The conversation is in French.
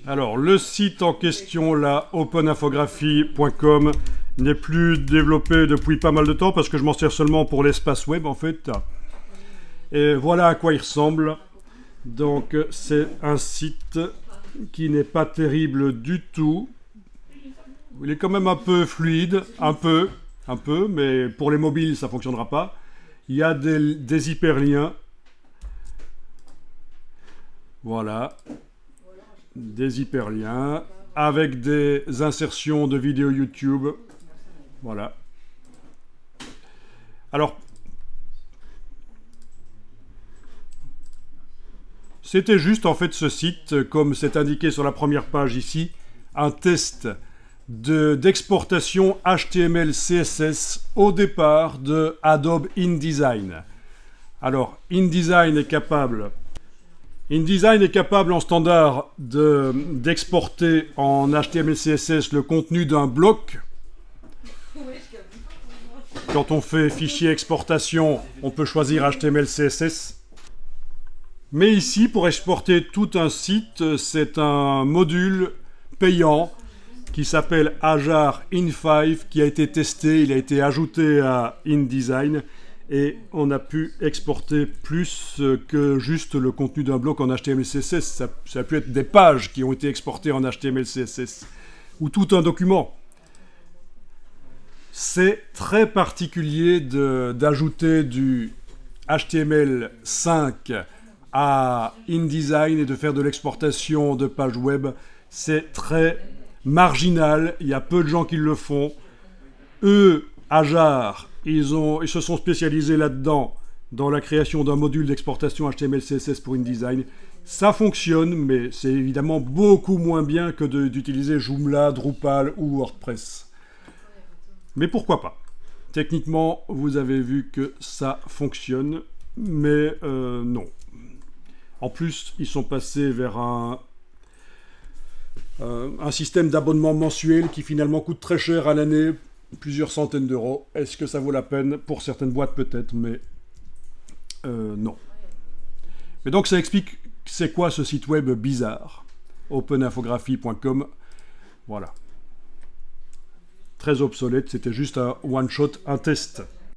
Alors, le site en question, là, openinfographie.com, n'est plus développé depuis pas mal de temps parce que je m'en sers seulement pour l'espace web, en fait. Et voilà à quoi il ressemble. Donc, c'est un site qui n'est pas terrible du tout. Il est quand même un peu fluide, un peu, mais pour les mobiles, ça ne fonctionnera pas. Il y a des hyperliens. Voilà. Des hyperliens avec des insertions de vidéos YouTube. Voilà. Alors, c'était juste en fait ce site, comme c'est indiqué sur la première page ici, un test d'exportation HTML CSS au départ de Adobe InDesign. Alors, InDesign est capable en standard d'exporter en HTML CSS le contenu d'un bloc. Quand on fait fichier exportation, on peut choisir HTML CSS. Mais ici, pour exporter tout un site, c'est un module payant qui s'appelle Ajar In5, qui a été testé, il a été ajouté à InDesign, et on a pu exporter plus que juste le contenu d'un bloc en HTML CSS. Ça a pu être des pages qui ont été exportées en HTML CSS, ou tout un document. C'est très particulier d'ajouter du HTML5 à InDesign et de faire de l'exportation de pages web. C'est très marginal, il y a peu de gens qui le font. Eux, Ajar, ils se sont spécialisés là-dedans, dans la création d'un module d'exportation HTML CSS pour InDesign. Ça fonctionne, mais c'est évidemment beaucoup moins bien que d'utiliser Joomla, Drupal ou WordPress. Mais pourquoi pas? Techniquement, vous avez vu que ça fonctionne, mais non. En plus, ils sont passés vers un système d'abonnement mensuel qui finalement coûte très cher à l'année, plusieurs centaines d'euros. Est-ce que ça vaut la peine? Pour certaines boîtes peut-être, mais non. Mais donc ça explique c'est quoi ce site web bizarre. openinfographie.com, voilà. Très obsolète, c'était juste un one-shot, un test.